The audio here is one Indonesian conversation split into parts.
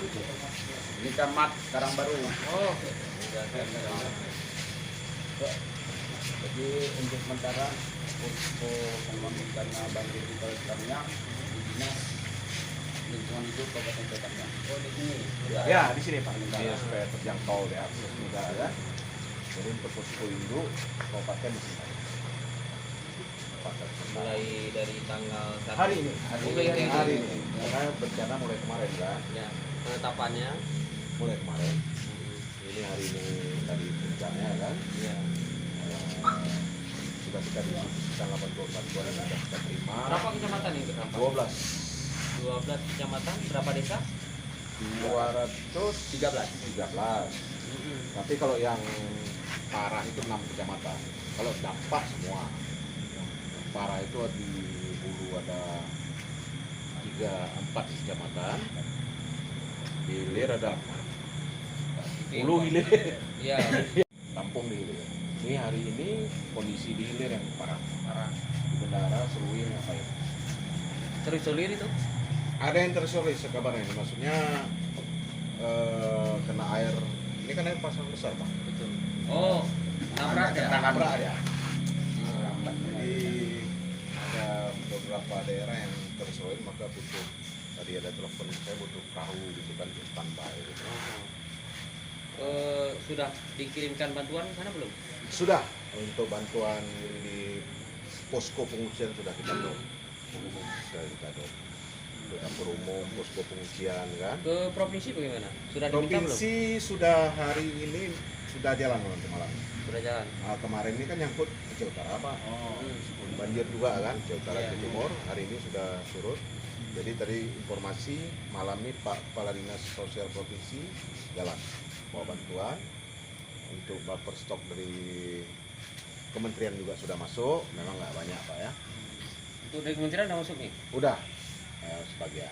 Ini Camat Karangbaru. Oh. Jadi untuk sementara untuk mengamankan banjir di Kabupatennya di Dinas Lingkungan Hidup Kabupaten Kabupatennya. Oh, di sini. Ya, di sini Pak. Dia supaya terjangkau di akses mudah ya. Jadi untuk posko induk kabupaten di sini. Mulai dari tanggal 1 Hari ini. Hari ini. Karena bencana mulai kemarin kan. Ya, penetapannya Mulai kemarin. Ini hari ini tadi bencana kan. ya. Sudah kita distribusikan 84 bantuan yang sudah kita terima. Berapa kecamatan yang terdampak? 12. 12 kecamatan, berapa desa? 213. Tapi kalau yang parah itu 6 kecamatan. Kalau dampak semua. Yang parah itu di Hulu ada 4 kecamatan. Di Hilir ada Hulu Hilir. Iya. Kampung di Hilir. Ini hari ini kondisi di Hilir yang parah. Di Bendara, Serui, ngapain? Terisolir itu? Ada yang terisolir kabarnya ini, maksudnya kena air. Ini kan air pasang besar Pak. Betul. Oh, nabrak ya? Nabrak ya. Jadi ada beberapa daerah yang terisolir, maka butuh, tadi ada telepon saya butuh perahu gitu kan, standby gitu. Sudah dikirimkan bantuan ke sana belum? Sudah, untuk bantuan di posko pengungsian sudah kita do. Sudah kita do. Dapur umum, posko pengungsian kan. Ke provinsi bagaimana? Sudah diminta belum? Provinsi sudah hari ini sudah jalan nanti malam. Sudah jalan. Kemarin ini kan nyangkut Aceh Utara Pak. Banjir juga kan, Aceh Utara Iya. ke Timur. Hari ini sudah surut. Jadi tadi informasi malam ini Pak Kepala Dinas Sosial Provinsi jalan bawa bantuan untuk buffer stok dari kementerian juga sudah masuk. Memang nggak banyak Pak ya. Untuk dari kementerian udah masuk nih? Udah sebagian.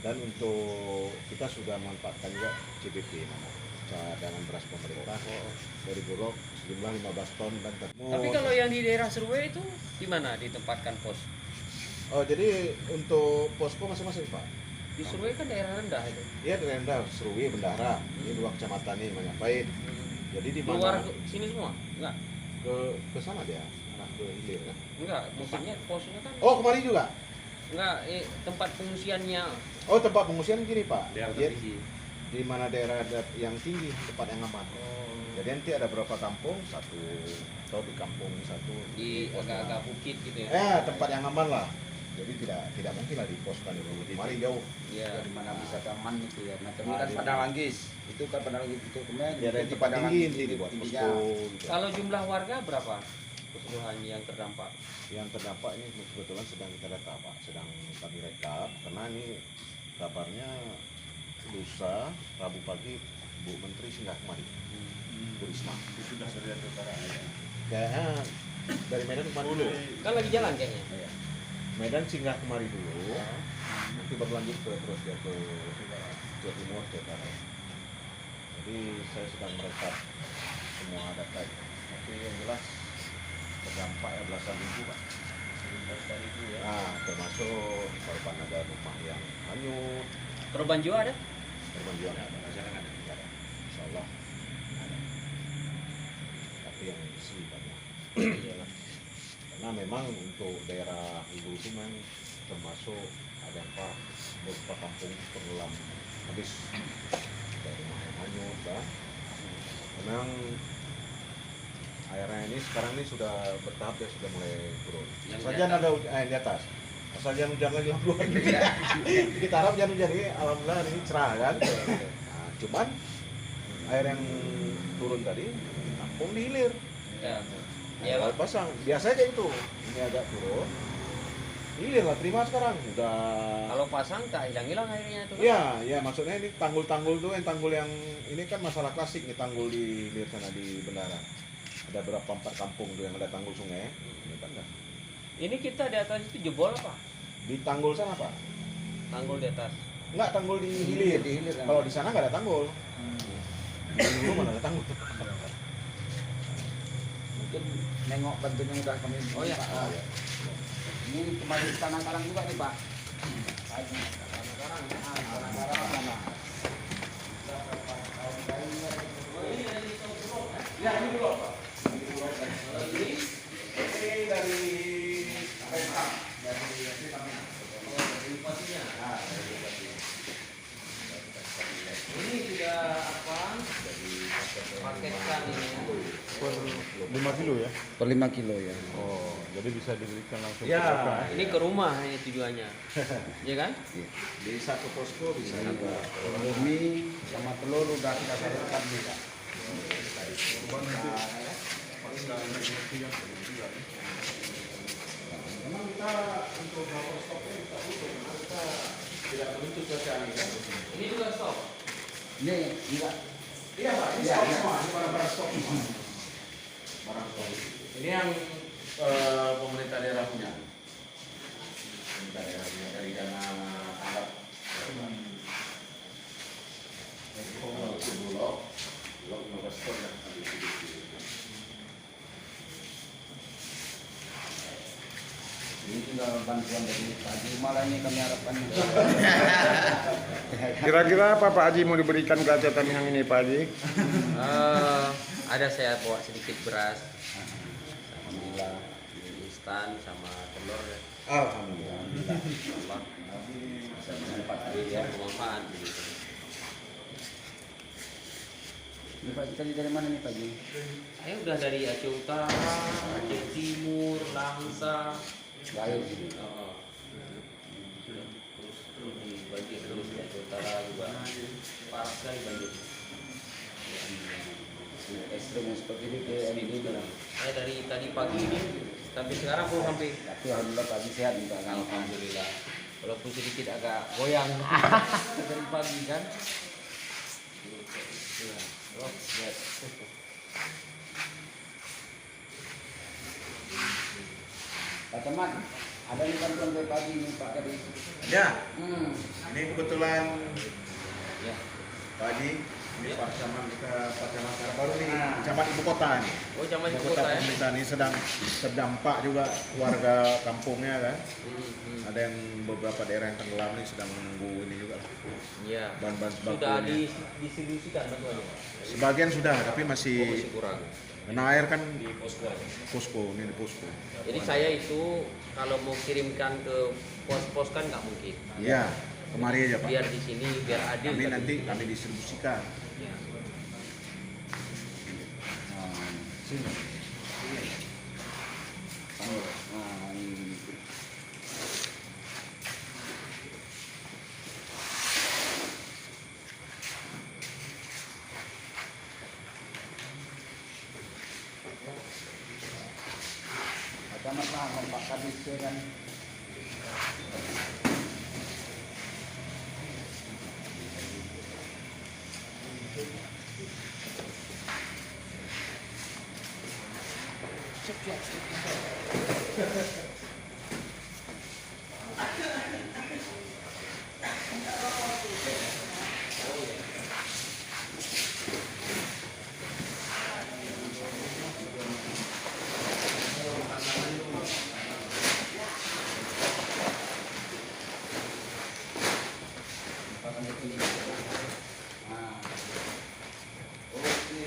Dan untuk kita sudah memanfaatkan juga CBP cadangan beras pemerintah dari Bulog sejumlah 15 ton dan Tapi kalau yang di daerah Serue itu di mana ditempatkan pos? jadi untuk posko masing-masing Pak. Di Serue kan daerah rendah itu. Iya di rendah, Serui, Bendara, ini 2 kecamatan nih banyak baik. Jadi di Keluar mana ke sini semua? Enggak. ke sana dia, arah ke hilir kan? Enggak, maksudnya posnya kan Oh kemarin juga. enggak, tempat pengungsiannya. Oh tempat pengungsian gini Pak. Daerah Jadi, tertinggi. di mana daerah yang tinggi, tempat yang aman. Jadi nanti ada berapa kampung, satu atau di kampung satu Di posnya. agak-agak bukit gitu ya. Tempat yang aman lah. Jadi tidak mungkin lah diposkan itu. Mari jauh. Iya. Di mana bisa aman gitu ya. Macam Ah, kan di Padang Langgis. Itu kan Padang Langgis itu kemudian Di ada di tempat Padang tinggi Langgis nanti itu dibuat tingginya. posko. Gitu. Kalau jumlah warga berapa keseluruhan yang terdampak? Yang terdampak ini kebetulan sedang kita data Pak, sedang kami rekap karena ini kabarnya lusa Rabu pagi Bu Menteri singgah kemari, Bu Risma. Itu sudah dari utara ya. Kayaknya dari Medan kemari dulu. Kan lagi jalan kayaknya. Iya. Medan singgah kemari dulu, nanti berlanjut terus dia ke Jawa Timur, Jawa Barat. Jadi saya sedang merekap semua data, tapi yang jelas terdampak ya belasan ribu Pak. Dari itu ya. Nah, termasuk korban ada rumah yang hanyut, Korban jiwa ada? korban jiwa nggak ada, masyarakat ada, insya Allah ada. Tapi yang isi banyak. Karena memang untuk daerah Hulu itu memang termasuk ada yang parah, beberapa kampung tenggelam habis, ada rumah yang hanyut, kan. Memang airnya ini sekarang ini sudah bertahap ya sudah mulai turun. Yang Asal di jangan atas. ada di atas. Asal jangan hujan lagi luar. Kita harap jangan hujan ini, alhamdulillah ini cerah kan. Nah, cuman air yang turun tadi tampung di hilir. Ya. Ya, Ya, Pak. pasang. Biasa aja itu. Ini agak turun. Hilir lah, terima sekarang. Udah. Kalau pasang tak hilang-hilang airnya itu. Kan? Iya, ya maksudnya ini tanggul-tanggul tuh, yang tanggul yang ini kan masalah klasik nih, tanggul di hilir sana di Bendara. Ada berapa 4 kampung tuh yang ada tanggul sungai. Ini kan enggak. Ini kita di atas itu jebol apa? Di tanggul sana Pak. Tanggul di atas. Enggak, tanggul di hilir. Di hilir, kan? Kalau di sana nggak ada tanggul. Di dulu mana ada tanggul. Mungkin nengok bantuan yang udah kami. Oh, iya. Pak. Ya. Ini kemarin tanah karang juga nih Pak. Tanah karang, tanah karang mana? Ya, ini dulu Pak. Ini dulu Pak. Ini dari PMK. Dari kami. Dari bupatinya. Ah, dari bupati. Ini sudah apa? Paketkan ini. Per 5 kilo ya? Per 5 kilo ya. Oh, jadi bisa diberikan langsung Ya. ke belakang. Ini ke rumah ini tujuannya. Iya kan? Di satu posko bisa juga. Indomie sama telur udah kita salurkan juga. Memang kita untuk power stoknya kita butuh, karena kita tidak menuntut cuaca ini kan. Ini juga stop. Ini enggak. Iya Pak, ini Iya, stok iya. semua, ini barang-barang stok semua. Barang stok. Ini yang pemerintah daerah punya. Pemerintah daerah punya dari dana tanggap. Itu bulog 15 ton yang kami produksi. Ini tinggal bantuan dari Pak Haji malah ini kami harapkan. Kira-kira apa Pak Haji mau diberikan ke Aceh Taminang ini Pak Haji? Ada saya bawa sedikit beras, Alhamdulillah. mie instan sama telur ya. Alhamdulillah. Allah Bisa bermanfaat ya ya. bermanfaat begitu. Ini Pak tadi dari mana nih Pak Haji? Saya udah dari Aceh Utara, Aceh Timur, Langsa. Baik. Oh. Terus di banjir terus di Aceh Utara juga parah sekali banjir. Ekstrim yang seperti ini kayak ini bilang. Saya dari tadi pagi ini sampai sekarang belum sampai. Tapi alhamdulillah Pak Haji sehat juga kan. Alhamdulillah. Walaupun sedikit agak goyang dari pagi kan. Oh, yes. Pak Camat, ada nih bantuan dari pagi nih Pak Kadi. Ya, Hmm. ini kebetulan Ya. Pak Haji, ini Pak Camat kita Pak Camat baru nih, Camat ibu kota nih. Oh, zaman Ibu ibu kota kota ya. pemerintah ini sedang terdampak juga warga kampungnya kan. Ada yang beberapa daerah yang tenggelam nih sedang menunggu ini juga lah. Iya. Bahan-bahan Sudah bakunya. didistribusikan bantuannya. Sebagian sudah, tapi masih Masih kurang. kena air kan Di posko. posko, ini di posko. Jadi saya itu kalau mau kirimkan ke pos-pos kan nggak mungkin. Iya, kemari aja Pak. Biar di sini biar adil. Kami tapi- nanti kami distribusikan. Ya. Sini. Nah, ini. Pak Camat paham Pak Kadis ya kan. Nah. Oke.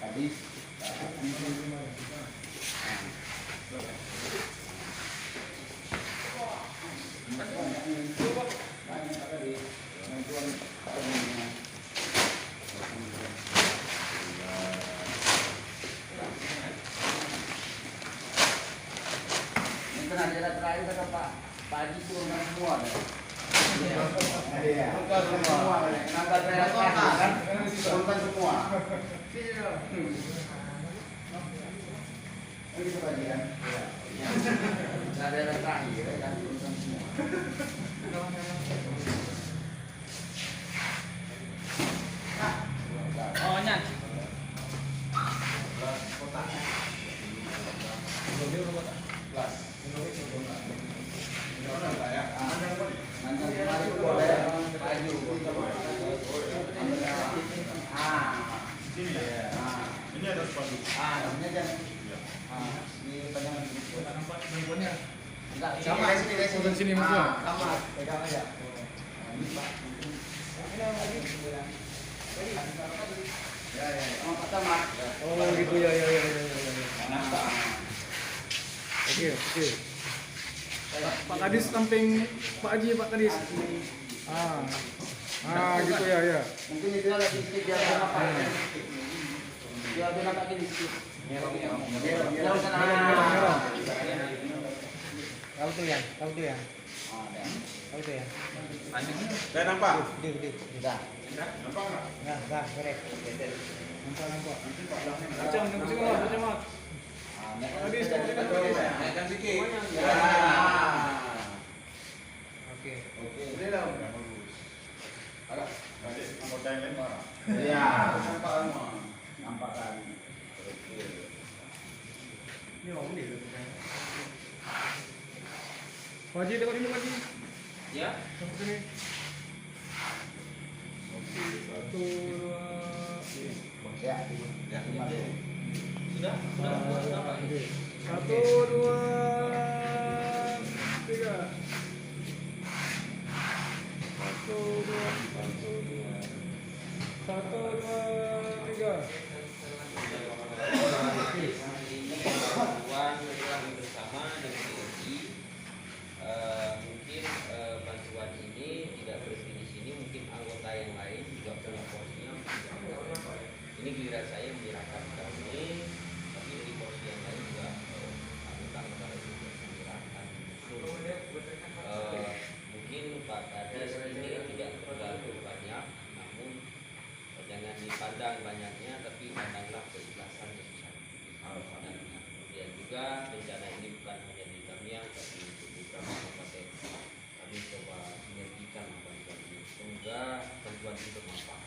Kadis. Ini kan acara terakhir kata Pak Haji turunkan semua deh. Iya. Turunkan semua. Kenapa daerah terakhir kan? Turunkan semua. Ini gitu Pak Haji kan? Iya. Daerah terakhir kan turunkan semua. Enggak, Sama sini, Foto di sini Mas Bro. Sama, pegang aja. Oh, pertama. Oh gitu ya. Oke. Pak Kadis samping Pak Haji, Pak Kadis. Gitu ya. Mungkin itu lagi sedikit biar dia nampak. Biar dia nampak gini sedikit. Biar usah Merah. Tahu tuh ya. Saya nampak. Gede. Sudah. Enggak, korek. Nampak. Baca mat. Pak Kadis, Naikkan sedikit. Oke. Ini dong. Agak. Anggota yang lain marah. Iya, nampak semua. Nampak kan. Ini orang ni. Pak Haji tengok dulu Pak Haji. Ya. Tengok sini. Satu, dua. Ya. Sudah. Oke. Satu, dua, tiga. Satu, dua, tiga. Bantuan bersama dengan TNI. Mungkin bantuan ini tidak berhenti di sini, mungkin anggota yang lain juga punya porsinya. Ini giliran saya menyerahkan kami, tapi dari porsi yang lain juga anggota itu juga menyerahkan. Mungkin Pak Kadis ini tidak terlalu banyak, namun jangan dipandang banyaknya, tapi pandanglah keikhlasan yang besar. Dan kemudian juga bencana ini bukan hanya di Tamiang, tapi untuk beberapa kabupaten. Kami coba sinergikan bantuan ini. Semoga bantuan itu bermanfaat.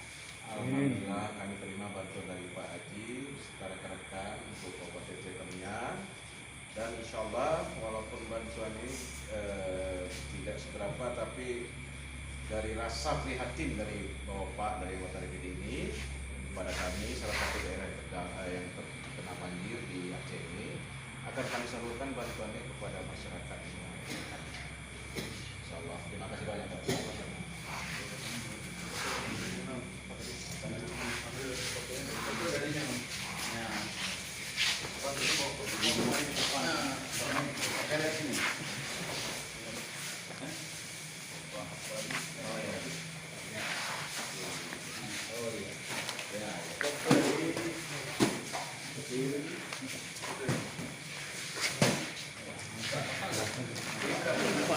Alhamdulillah kami terima bantuan dari Pak Haji secara rekan untuk Kabupaten Tamiang, dan insya Allah walaupun bantuan ini tidak seberapa, tapi dari rasa prihatin dari Bapak dari anggota DPD ini kepada kami, salah satu daerah yang terkena banjir di Aceh ini, akan kami salurkan bantuannya kepada masyarakat ini. Insya Allah. Terima kasih banyak Pak.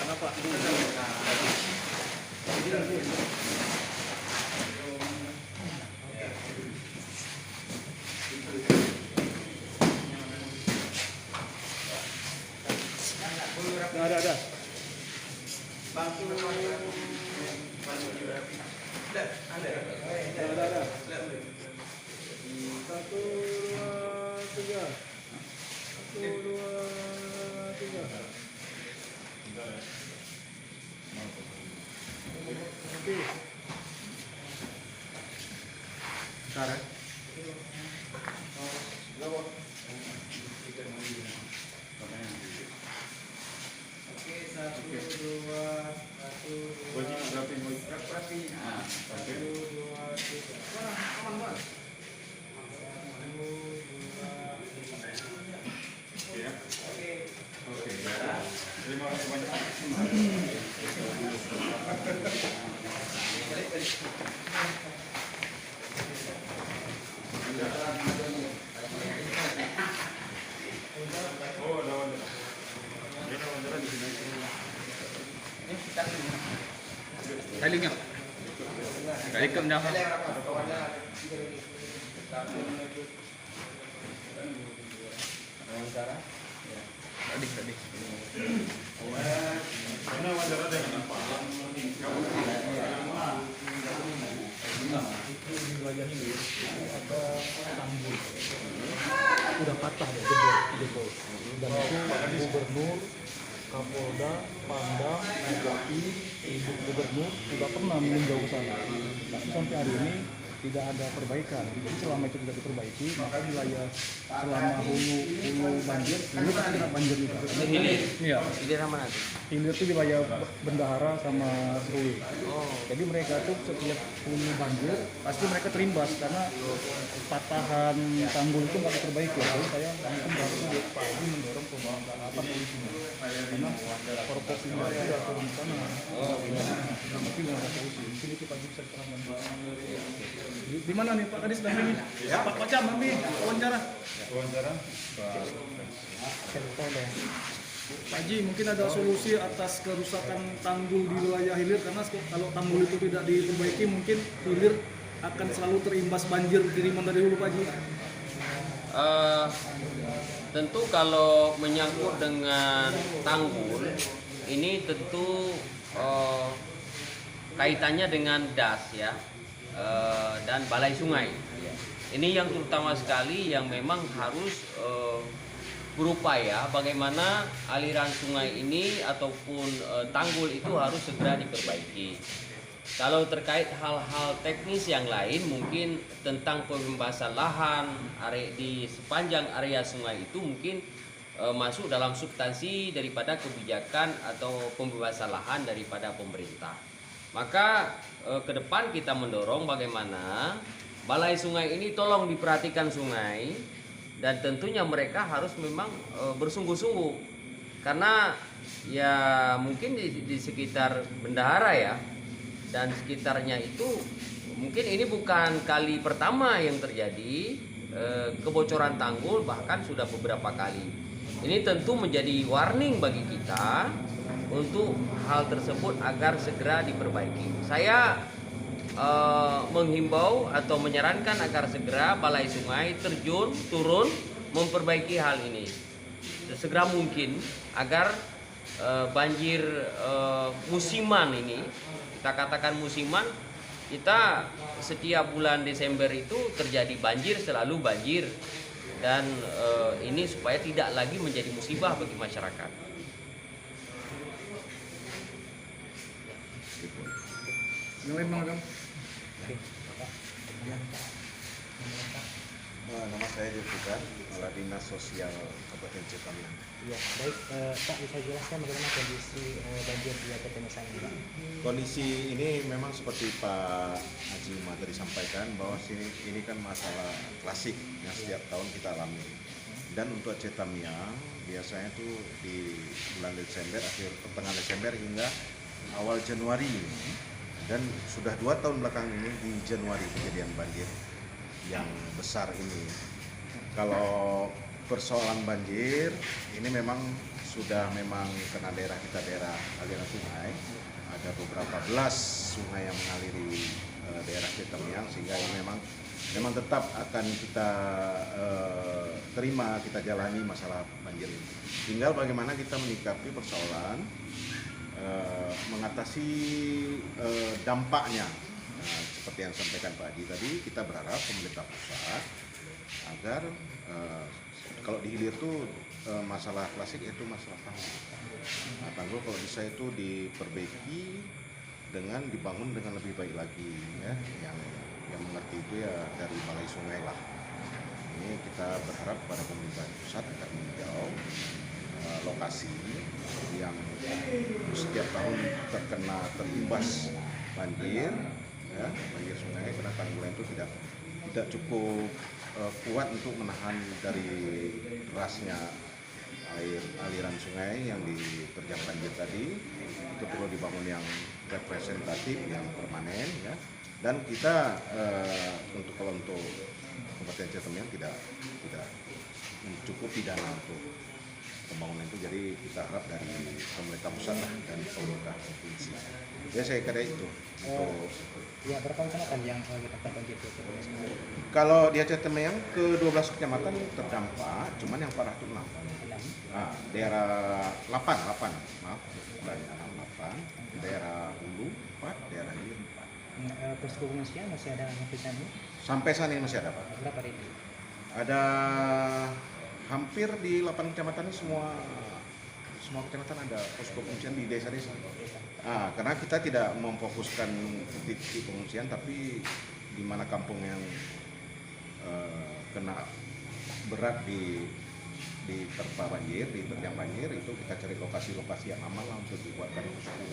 Nampak. Ada. Ada. Satu, dua, tiga. Oke. Sekarang. Oke, satu, dua, tiga. Aman, Bang. Terima kasih banyak. Talinya. Ikut dah. Tadi. Udah patah jebol. Dan itu gubernur, Kapolda, Pangdam, Bupati, Ibu Gubernur sudah pernah meninjau ke sana. Tapi sampai hari ini tidak ada perbaikan. Jadi selama itu tidak diperbaiki, maka wilayah selama hulu banjir, ini pasti kena banjir juga. Ini hilir. Iya. Hilir mana tuh? Hilir itu wilayah Bendahara sama Serui. Oh. Jadi mereka tuh setiap hulu banjir pasti mereka terimbas karena patahan tanggul itu nggak diperbaiki. Jadi saya mungkin harusnya Pak Haji mendorong pembangunan apa solusinya. Karena korporasinya itu sudah turun ke sana. Tapi nggak ada solusi. Mungkin itu Pak Haji bisa terangkan. Di mana nih Pak tadi sedang ini? Pak Pacam kami wawancara. Pak Haji, mungkin ada solusi atas kerusakan tanggul di wilayah hilir karena kalau tanggul itu tidak diperbaiki mungkin hilir akan selalu terimbas banjir kiriman dari hulu Pak Haji. Tentu kalau menyangkut dengan tanggul ini tentu kaitannya dengan DAS ya dan balai sungai. Ini yang terutama sekali yang memang harus berupaya bagaimana aliran sungai ini ataupun tanggul itu harus segera diperbaiki. Kalau terkait hal-hal teknis yang lain mungkin tentang pembebasan lahan di sepanjang area sungai itu mungkin masuk dalam substansi daripada kebijakan atau pembebasan lahan daripada pemerintah. Maka ke depan kita mendorong bagaimana balai sungai ini tolong diperhatikan sungai dan tentunya mereka harus memang bersungguh-sungguh karena ya mungkin di sekitar Bendahara ya dan sekitarnya itu mungkin ini bukan kali pertama yang terjadi kebocoran tanggul, bahkan sudah beberapa kali. Ini tentu menjadi warning bagi kita untuk hal tersebut agar segera diperbaiki. Saya menghimbau atau menyarankan agar segera balai sungai turun memperbaiki hal ini sesegera mungkin agar banjir musiman ini, kita katakan musiman, kita setiap bulan Desember itu terjadi banjir, selalu banjir, dan ini supaya tidak lagi menjadi musibah bagi masyarakat. Yang lain Bang Agam? Nama saya Julfiqar, Kepala Dinas Sosial Kabupaten Citamiang. Ya, baik Pak, bisa jelaskan bagaimana kondisi banjir di Citamiang ini, Pak? Kondisi ini memang seperti Pak Haji Madri sampaikan bahwa ini kan masalah klasik yang setiap tahun kita alami. Dan untuk Citamiang biasanya tuh di bulan Desember, akhir pertengahan Desember hingga awal Januari. Dan sudah 2 tahun belakang ini di Januari kejadian banjir yang besar ini. Kalau persoalan banjir ini memang sudah kena daerah kita, daerah aliran sungai. Ada beberapa belas sungai yang mengaliri daerah Citamiang, sehingga ini memang tetap akan kita terima, kita jalani masalah banjir ini. Tinggal bagaimana kita menyikapi persoalan mengatasi dampaknya. Nah, seperti yang disampaikan Pak Haji tadi, kita berharap pemerintah pusat agar kalau di hilir itu masalah klasik itu masalah tanggul. Nah, tanggul kalau bisa itu diperbaiki dengan dibangun dengan lebih baik lagi ya. Yang mengerti itu ya dari balai sungai lah. Ini kita berharap pada pemerintah pusat agar meninjau lokasi yang setiap tahun terimbas banjir ya, banjir sungai karena tanggulnya itu tidak cukup kuat untuk menahan dari derasnya aliran sungai yang diterjang banjir tadi. Itu perlu dibangun yang representatif, yang permanen ya. Dan kita untuk Kabupaten Citamiang tidak cukup dana untuk pembangunan itu, jadi kita harap dari pemerintah pusat dan pemerintah provinsi. Ya saya kira itu. Ya, berapa kecamatan yang kita banjir itu? Kalau di Aceh Tamiang ke 12 kecamatan terdampak, cuman yang parah itu 6. Nah, daerah 8, daerah Hulu 4, daerah Hilir 4. Posko pengungsian masih ada yang bisa nih? Sampai saat ini masih ada Pak. Berapa itu? Ada hampir di 8 kecamatan ini semua kecamatan ada posko pengungsian di desa-desa. Karena kita tidak memfokuskan titik pengungsian, tapi di mana kampung yang kena berat terpa banjir, diterjang banjir, itu kita cari lokasi-lokasi yang aman lah untuk dibuatkan posko.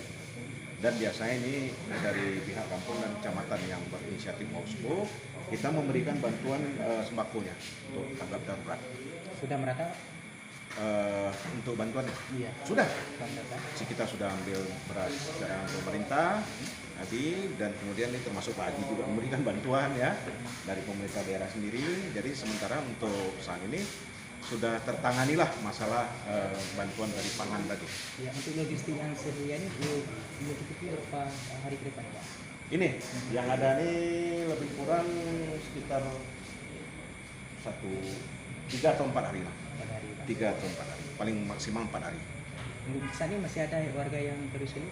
Dan biasanya ini dari pihak kampung dan kecamatan yang berinisiatif posko, kita memberikan bantuan sembakonya untuk tanggap darurat. Sudah merata? Untuk bantuannya? Iya. Sudah. Merata. Kita sudah ambil beras dari pemerintah tadi, dan kemudian ini termasuk Pak Haji juga memberikan bantuan ya dari pemerintah daerah sendiri. Jadi sementara untuk saat ini sudah tertanganilah masalah bantuan dari pangan tadi. Ya, untuk logistik yang sedia ini mencukupi berapa hari ke depan, Pak? Ini yang ada ini lebih kurang sekitar 3 atau 4 hari lah. 4 hari, Pak. 3 atau 4 hari, paling maksimal 4 hari. Untuk saat ini masih ada warga yang terisolir?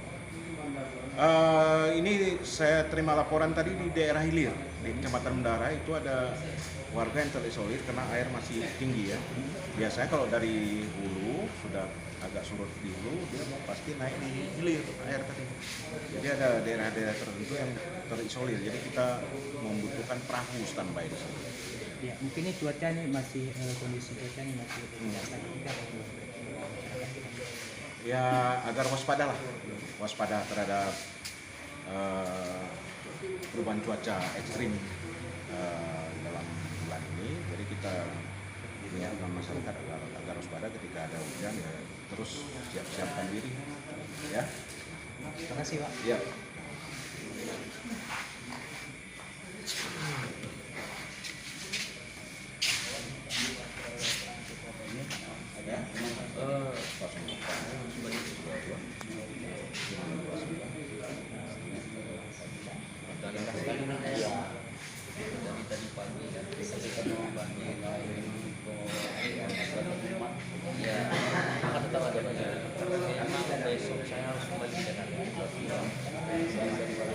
Ini saya terima laporan tadi di daerah hilir, di Kecamatan Mendara itu ada warga yang terisolir karena air masih tinggi ya. Biasanya kalau dari hulu sudah agak surut di hulu, dia pasti naik di hilir air tadi. Jadi ada daerah-daerah tertentu yang terisolir, jadi kita membutuhkan perahu standby di sini. Ya, mungkin ini cuaca ini masih kondisi cuaca ini masih tidak stabil. Ya agar waspada terhadap perubahan cuaca ekstrim dalam bulan ini. Jadi kita mengingatkan masyarakat agar waspada ketika ada hujan ya terus siap-siapkan diri ya. Terima kasih, Pak. Ya. Dari tadi pagi ketemu banjir, ya akan tetap ada banjir. Memang besok saya harus kembali ke Jakarta. Saya dari Bali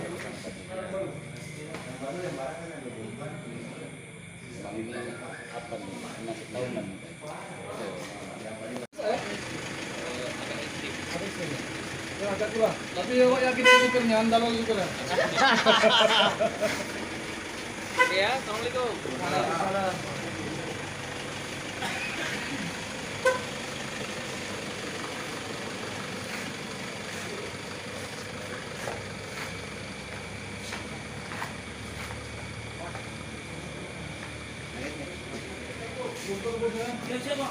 apa nih? Masih tahunan. Ya, agak pula. Tapi awak yakin supirnya andalol juga lah. Ya, assalamualaikum. Waalaikumsalam. Ya, siapa?